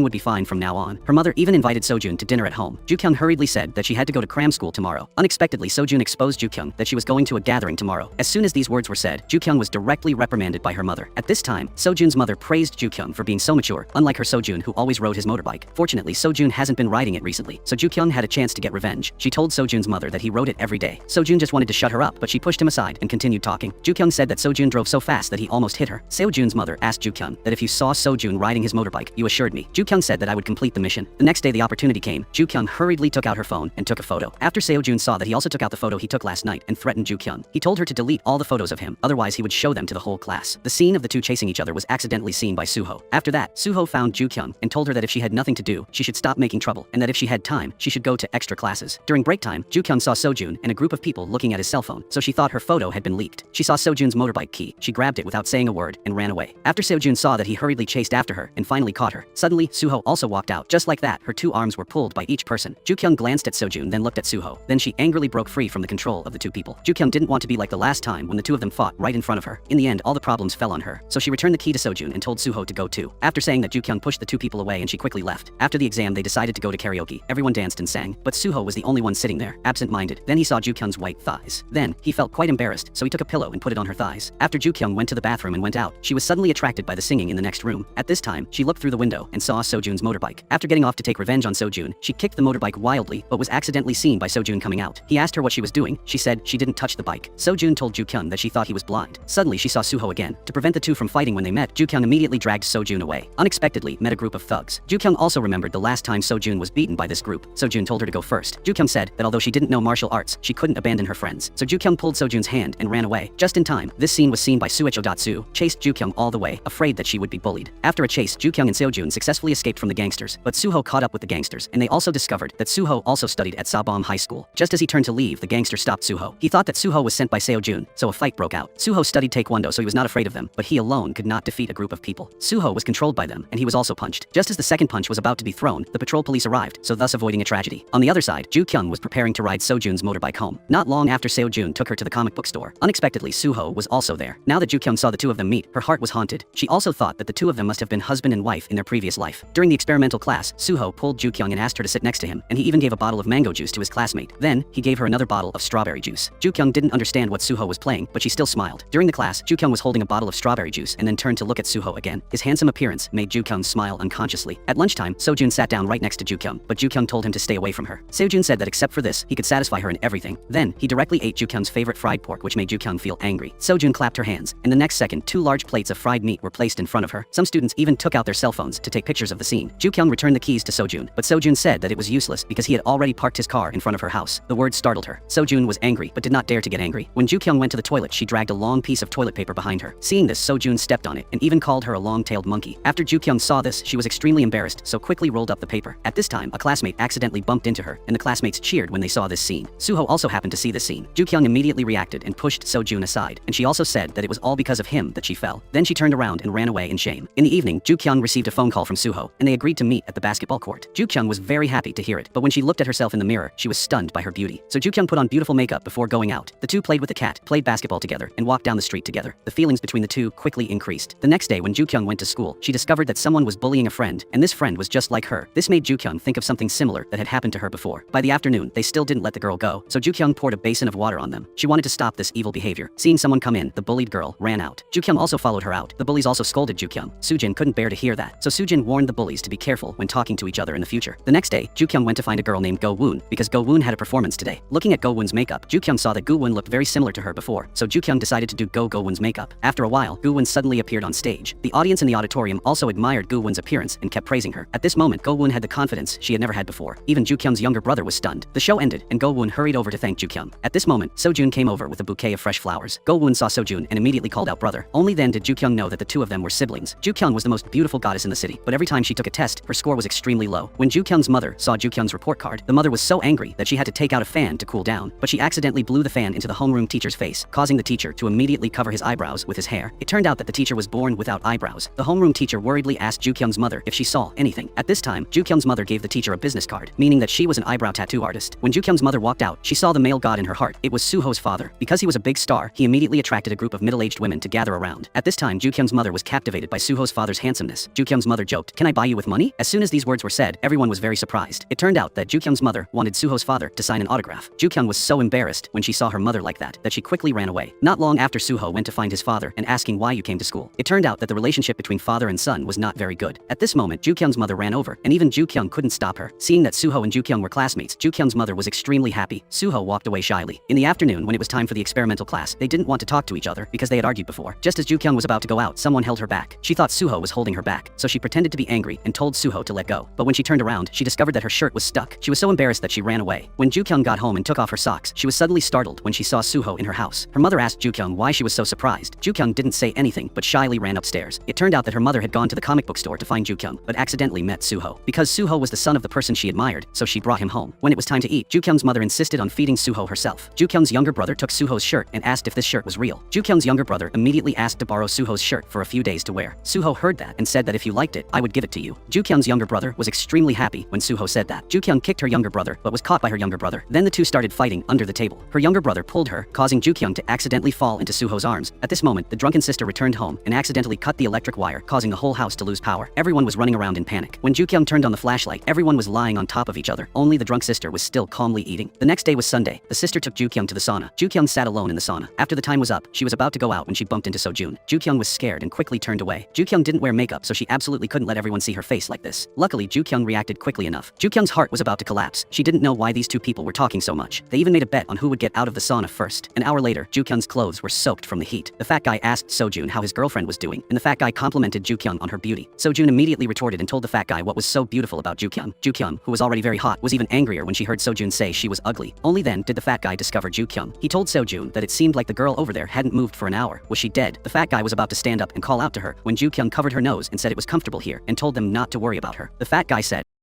would be fine from now on. Her mother even invited Sojun to dinner at home. Ju-kyung hurriedly said that she had to go to cram school tomorrow. Unexpectedly, Sojun exposed Ju-kyung that she was going to a gathering tomorrow. As soon as these words were said, Ju-kyung was directly reprimanded by her mother. At this time, Sojun's mother praised Ju-kyung for being so mature, unlike her Sojun who always rode his motorbike. Fortunately, Sojun hasn't been riding it recently, so Ju-kyung had a chance to get revenge. She told Sojun's mother that he rode it every day. Sojun just wanted to shut her up, but she pushed him aside and continued talking. Ju-kyung said that Sojun drove so fast that he almost hit her. Sojun's mother asked Ju-kyung that if you saw Sojun riding his motorbike, you assured me. Ju-kyung said that I would complete the mission. The next day the opportunity came. Ju-kyung hurriedly took out her phone and took a photo. After Sojun saw that he also took out the photo he took last night and threatened Ju-kyung. He told her to delete all the photos of him, otherwise he would show them to the whole class. The scene of the two chasing each other was accidentally seen by Suho. After that, Suho found Ju-kyung and told her that if she had nothing to do, she should stop making trouble, and that if she had time, she should go to extra classes. During break time, Ju-kyung saw Sojun and a group of people looking at his cell phone, so she thought her photo had been leaked. She saw Sojun's motorbike key. She grabbed it without saying a word and ran away. After Sojun saw that he hurriedly chased after her and finally caught her. Suddenly, Suho also walked out. Just like that, her two arms were pulled by each person. Ju-kyung glanced at Sojun, then looked at Suho. Then she angrily broke free from the control of the two people. Ju-kyung didn't want to be like the last time when the two of them fought right in front of her. In the end, all the problems fell on her, so she returned the key to Sojun and told Suho to go too. After saying that, Ju-kyung pushed the two people away and she quickly left. After the exam, they decided to go to karaoke. Everyone danced and sang, but Suho was the only one sitting there, absent-minded. Then he saw Ju-kyung's white thighs. Then, he felt quite embarrassed, so he took a pillow and put it on her thighs. After Ju-kyung went to the bathroom and went out, she was suddenly attracted by the singing in the next room. At this time, she looked through the window and saw Sojun's motorbike. After getting off to take revenge on Sojun, she kicked the motorbike wildly, but was accidentally seen by Sojun coming out. He asked her what she was doing. She said she didn't touch the bike. Sojun told Ju-kyung that she thought he was blind. Suddenly, she saw Suho again. To prevent the two from fighting when they met, Ju-kyung immediately dragged Sojun away. Unexpectedly, met a group of thugs. Ju-kyung also remembered the last time Sojun was beaten by this group. Sojun told her to go first. Ju-kyung said that although she didn't know martial arts, she couldn't abandon her friends. So Ju-kyung pulled Sojun's hand and ran away. Just in time, this scene was seen by Suecho. Chased Ju-kyung all the way, afraid that she would be bullied. After a chase, Ju-kyung and Sojun successfully escaped from the gangsters, but Suho caught up with the gangsters, and they also discovered that Suho also studied at Sabom High School. Just as he turned to leave, the gangster stopped Suho. He thought that Suho was sent by Sojun, so a fight broke out. Suho studied Taekwondo, so he was not afraid of them, but he alone could not defeat a group of people. Suho was controlled by them, and he was also punched. Just as the second punch was about to be thrown, the patrol police arrived, so thus avoiding a tragedy. On the other side, Ju-kyung was preparing to ride Sojun's motorbike home. Not long after Sojun took her to the comic book store. Unexpectedly, Suho was also there. Now that Ju-kyung saw the two of them meet, her heart was haunted. She also thought that the two of them must have been husband and wife in their previous life. During the experimental class, Suho pulled Ju-kyung and asked her to sit next to him, and he even gave a bottle of mango juice to his classmate. Then, he gave her another bottle of strawberry juice. Ju-kyung didn't understand what Suho was playing, but she still smiled. During the class, Ju-kyung was holding a bottle of strawberry juice and then turned to look at Suho again. His handsome appearance made Ju-kyung smile unconsciously. At lunchtime, Sojun sat down right next to Ju-kyung, but Ju-kyung told him to stay away from her. Sojun said that except for this, he could satisfy her in everything. Then, he directly ate Ju-kyung's favorite fried pork, which made Ju-kyung feel angry. Sojun clapped her hands, and the next second, two large plates of fried meat were placed in front of her. Some students even took out their cell phones to take pictures of the scene. Ju-kyung returned the keys to Sojun, but Sojun said that it was useless because he had already parked his car in front of her house. The word startled her. Sojun was angry, but did not dare to get angry. When Ju-kyung went to the toilet, she dragged a long piece of toilet paper behind her. Seeing this, Sojun stepped on it and even called her a long-tailed monkey. After Ju-kyung saw this, she was extremely embarrassed, so quickly rolled up the paper. At this time, a classmate accidentally bumped into her, and the classmates cheered when they saw this scene. Suho also happened to see this scene. Ju-kyung immediately reacted and pushed Sojun aside, and she also said that it was all because of him that she fell. Then she turned around and ran away in shame. In the evening, Ju-kyung received a phone call from Suho, and they agreed to meet at the basketball court. Ju-kyung was very happy to hear it, but when she looked at herself in the mirror, she was stunned by her beauty. So Ju-kyung put on beautiful makeup before going out. The two played with the cat, played basketball together, and walked down the street together. The feelings between the two quickly increased. The next day, when Ju-kyung went to school, she discovered that someone was bullying a friend, and this friend was just like her. This made Ju-kyung think of something similar that had happened to her before. By the afternoon, they still didn't let the girl go, so Ju-kyung poured a basin of water on them. She wanted to stop this evil behavior. Seeing someone come in, the bullied girl ran out. Ju-kyung also followed her out. The bullies also scolded Ju-kyung. Sujin couldn't bear to hear that, so Sujin warned the bullies to be careful when talking to each other in the future. The next day, Ju-kyung went to find a girl named Go-woon, because Go-woon had a performance today. Looking at Go-woon's makeup, Ju-kyung saw that Go-woon looked very similar to her before, so Ju-kyung decided to do Go-woon's makeup. After a while, Go-woon suddenly appeared on stage. The audience in the auditorium also admired Go-woon's appearance and kept praising her. At this moment, Go-woon had the confidence she had never had before. Even Ju-kyung's younger brother was stunned. The show ended, and Go-woon hurried over to thank Ju-kyung. At this moment, Sojun came over with a bouquet of fresh flowers. Go-woon saw Sojun and immediately called out brother. Only then did Ju-kyung know that the two of them were siblings. Ju-kyung was the most beautiful goddess in the city, but every time she took a test, her score was extremely low. When Ju-kyung's mother saw Ju-kyung's report card, the mother was so angry that she had to take out a fan to cool down, but she accidentally blew the fan into the homeroom teacher's face, causing the teacher to immediately cover his eyebrows with his hair. It turned out that the teacher was born without eyebrows. The homeroom teacher worriedly asked Ju-kyung's mother if she saw anything. At this time, Ju-kyung's mother gave the teacher a business card, meaning that she was an eyebrow tattoo artist. When Ju-kyung's mother walked out, she saw the male god in her heart. It was Suho's father. Because he was a big star, he immediately attracted a group of middle-aged women to gather around. At this time, Ju-kyung's mother was captivated by Suho's father's handsomeness. Ju-kyung's mother joked, Can I buy you with money? As soon as these words were said, everyone was very surprised. It turned out that Ju-kyung's mother wanted Suho's father to sign an autograph. Ju-kyung was so embarrassed when she saw her mother like that she quickly ran away. Not long after, Suho went to find his father and asking why you came to school. It turned out that the relationship between father and son was not very good. At this moment, Ju-kyung's mother ran over, and even Ju-kyung couldn't stop her. Seeing that Suho and Ju-kyung were classmates, Ju-kyung's mother was extremely happy. Suho walked away shyly. In the afternoon, when it was time for the experimental class, they didn't want to talk to each other because they had argued before. Just as Ju-kyung was about to go out, someone held her back. She thought Suho was holding her back, so she pretended to be angry and told Suho to let go. But when she turned around, she discovered that her shirt was stuck. She was so embarrassed that she ran away. When Ju-kyung got home and took off her socks, she was suddenly startled when she saw Suho in her house. Her mother asked Ju-kyung why she was so surprised. Ju-kyung didn't say anything but shyly ran upstairs. It turned out that her mother had gone to the comic book store to find Ju-kyung, but accidentally met Suho. Because Suho was the son of the person she admired, so she brought him home. When it was time to eat, Ju-kyung's mother insisted on feeding Suho herself. Ju-kyung's younger brother took Suho's shirt and asked if this shirt was real. Ju-kyung's younger brother immediately asked to borrow Suho's shirt for a few days to wear. Suho heard that and said that if you liked it, I would give it to you. Ju-kyung's younger brother was extremely happy when Suho said that. Ju-kyung kicked her younger brother but was caught by her younger brother. Then the two started fighting under the table. Her younger brother pulled her, causing Ju-kyung to accidentally fall into Suho's arms. At this moment, the drunken sister returned home and accidentally cut the electric wire, causing the whole house to lose power. Everyone was running around in panic. When Ju-kyung turned on the flashlight, everyone was lying on top of each other. Only the drunk sister was still calmly eating. The next day was Sunday. The sister took Ju-kyung to the sauna. Ju-kyung sat alone in the sauna. After the time was up, she was about to go out when she bumped into Sojun. Ju-kyung was scared and quickly turned away. Ju-kyung didn't wear makeup, so she absolutely couldn't let everyone see her face like this. Luckily, Ju-kyung reacted quickly enough. Ju-kyung's heart was about to collapse. She didn't know why these two people were talking so much. They even made a bet on who would get out of the sauna first. An hour later, Ju-kyung's clothes were soaked from the heat. The fat guy asked Sojun how his girlfriend was doing, and the fat guy complimented Ju-kyung on her beauty. Sojun immediately retorted and told the fat guy what was so beautiful about Ju-kyung. Ju-kyung, who was already very hot, was even angrier when she heard Sojun say she was ugly. Only then did the fat guy discover Ju-kyung. He told Sojun that it seemed like the girl over there hadn't moved for an hour. Was she dead? The fat guy was about to stand up and call out to her when Ju-kyung covered her nose and said it was comfortable here and told them not to worry about her. The fat guy said,